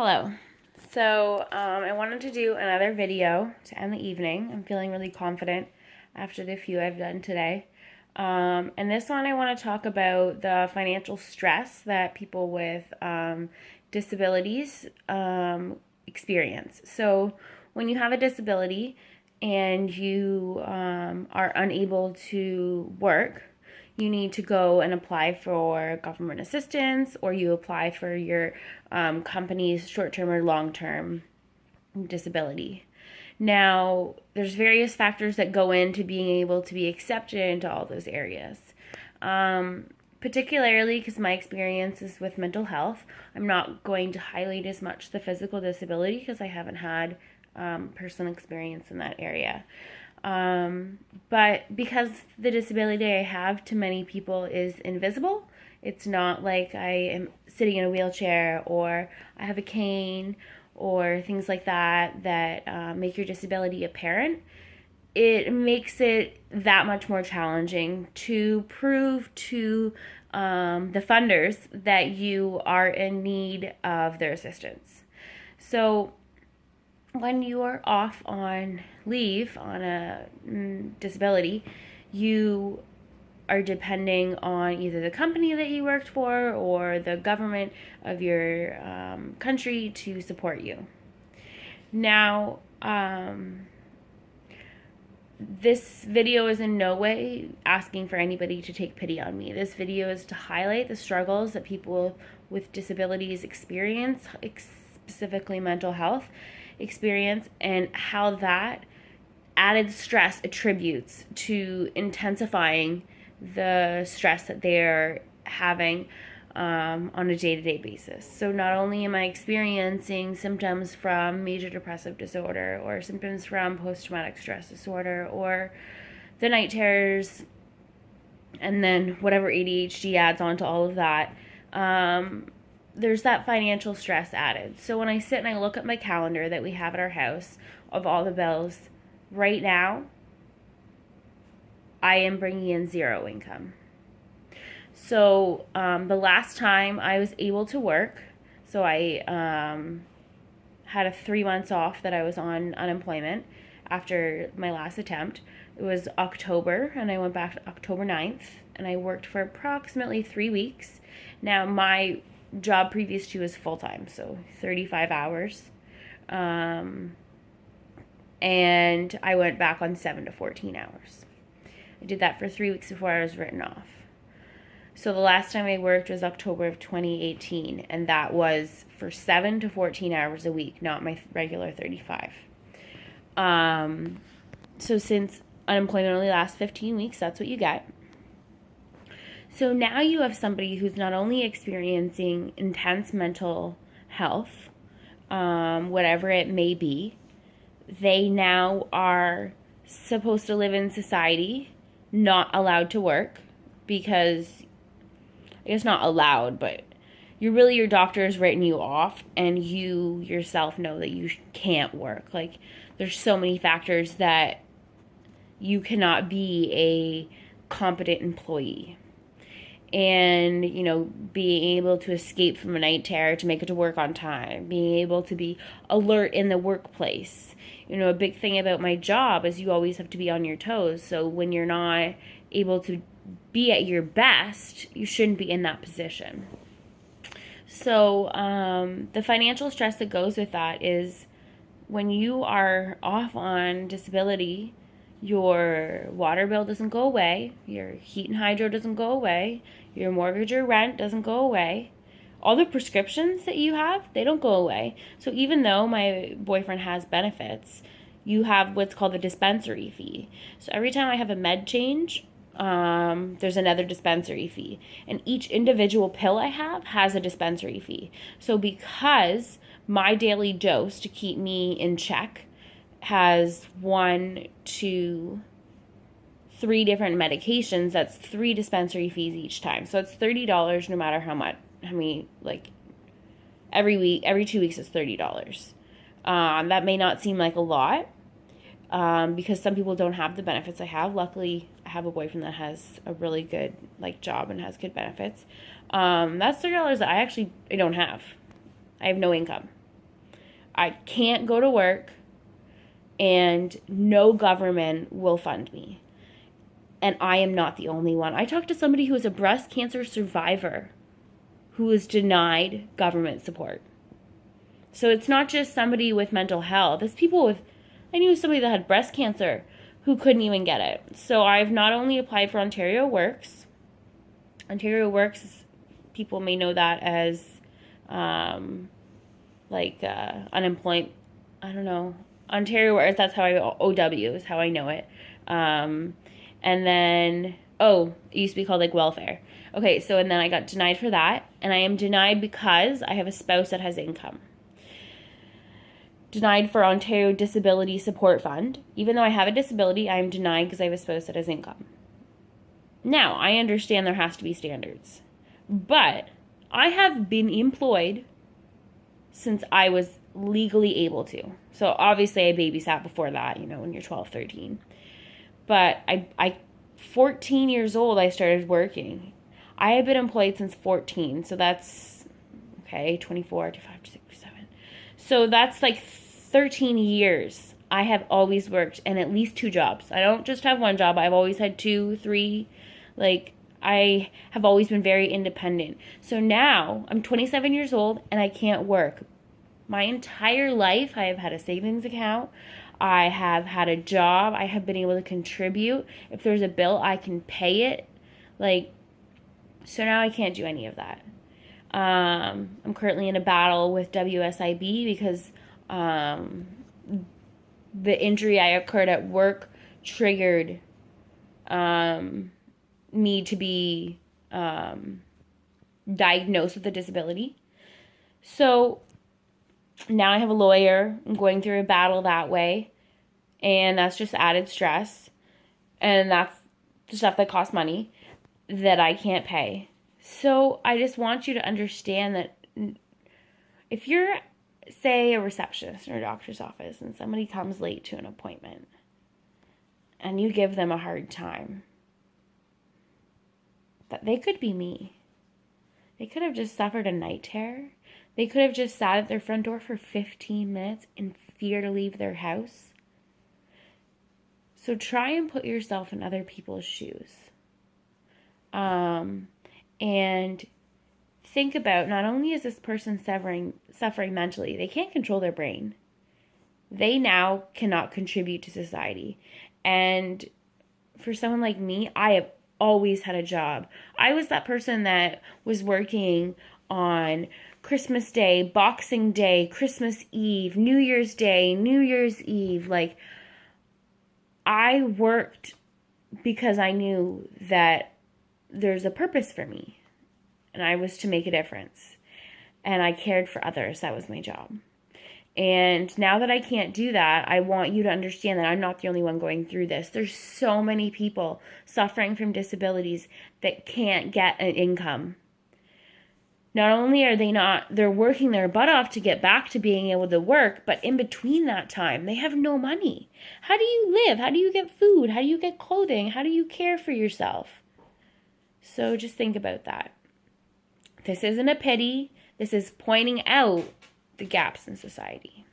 Hello. So I wanted to do another video to end the evening. I'm feeling really confident after the few I've done today. And this one I want to talk about the financial stress that people with disabilities experience. So when you have a disability and you are unable to work, you need to go and apply for government assistance, or you apply for your company's short-term or long-term disability. Now, there's various factors that go into being able to be accepted into all those areas. Particularly because my experience is with mental health. I'm not going to highlight as much the physical disability because I haven't had personal experience in that area. But because the disability I have to many people is invisible, it's not like I am sitting in a wheelchair or I have a cane or things like that make your disability apparent. It makes it that much more challenging to prove to the funders that you are in need of their assistance. So when you are off on leave on a disability, you are depending on either the company that you worked for or the government of your country to support you. Now, this video is in no way asking for anybody to take pity on me. This video is to highlight the struggles that people with disabilities experience, specifically mental health experience, and how that added stress attributes to intensifying the stress that they're having on a day-to-day basis. So not only am I experiencing symptoms from major depressive disorder or symptoms from post-traumatic stress disorder or the night terrors, and then whatever ADHD adds on to all of that, there's that financial stress added. So when I sit and I look at my calendar that we have at our house of all the bills, right now, I am bringing in zero income. So the last time I was able to work, so I had 3 months off that I was on unemployment after my last attempt. It was October, and I went back October 9th, and I worked for approximately 3 weeks. Now, my job previous to was full-time, so 35 hours. And I went back on 7 to 14 hours. I did that for 3 weeks before I was written off. So the last time I worked was October of 2018, and that was for 7 to 14 hours a week, not my regular 35. So since unemployment only lasts 15 weeks, that's what you get. So now you have somebody who's not only experiencing intense mental health, whatever it may be, they now are supposed to live in society, not allowed to work because, I guess not allowed, but your doctor has written you off and you yourself know that you can't work. Like, there's so many factors that you cannot be a competent employee. And, being able to escape from a night terror to make it to work on time, being able to be alert in the workplace. A big thing about my job is you always have to be on your toes. So when you're not able to be at your best, you shouldn't be in that position. So the financial stress that goes with that is when you are off on disability, your water bill doesn't go away, your heat and hydro doesn't go away, your mortgage or rent doesn't go away. All the prescriptions that you have, they don't go away. So even though my boyfriend has benefits, you have what's called the dispensary fee. So every time I have a med change, there's another dispensary fee. And each individual pill I have has a dispensary fee. So because my daily dose to keep me in check has 1, 2, 3 different medications, that's 3 dispensary fees each time. So it's $30 no matter how many, every week, every 2 weeks is $30. That may not seem like a lot, because some people don't have the benefits I have. Luckily, I have a boyfriend that has a really good job and has good benefits. That's $30 that I don't have. I have no income. I can't go to work and no government will fund me. And I am not the only one. I talked to somebody who is a breast cancer survivor who was denied government support. So it's not just somebody with mental health. It's people with, I knew somebody that had breast cancer who couldn't even get it. So I've not only applied for Ontario Works. Ontario Works, people may know that as unemployment. I don't know. Ontario Works, that's how OW is how I know it. And then, it used to be called welfare. Okay, so and then I got denied for that. And I am denied because I have a spouse that has income. Denied for Ontario Disability Support Fund. Even though I have a disability, I am denied because I have a spouse that has income. Now, I understand there has to be standards. But I have been employed since I was legally able to. So obviously I babysat before that, when you're 12, 13. But I 14 years old, I started working. I have been employed since 14. So that's, 24, 25, 26, 7. So that's 13 years. I have always worked in at least 2 jobs. I don't just have one job. I've always had 2, 3. I have always been very independent. So now I'm 27 years old and I can't work. My entire life, I have had a savings account. I have had a job. I have been able to contribute. If there's a bill, I can pay it. So now I can't do any of that. I'm currently in a battle with WSIB because the injury I occurred at work triggered me to be diagnosed with a disability. So now I have a lawyer. I'm going through a battle that way. And that's just added stress. And that's the stuff that costs money that I can't pay. So I just want you to understand that if you're, say, a receptionist in a doctor's office and somebody comes late to an appointment and you give them a hard time, that they could be me. They could have just suffered a night terror. They could have just sat at their front door for 15 minutes in fear to leave their house. So try and put yourself in other people's shoes. And think about, not only is this person suffering mentally, they can't control their brain. They now cannot contribute to society. And for someone like me, I have always had a job. I was that person that was working on Christmas Day, Boxing Day, Christmas Eve, New Year's Day, New Year's Eve. I worked because I knew that there's a purpose for me. And I was to make a difference. And I cared for others. That was my job. And now that I can't do that, I want you to understand that I'm not the only one going through this. There's so many people suffering from disabilities that can't get an income. Not only are they're working their butt off to get back to being able to work, but in between that time, they have no money. How do you live? How do you get food? How do you get clothing? How do you care for yourself? So just think about that. This isn't a pity. This is pointing out the gaps in society.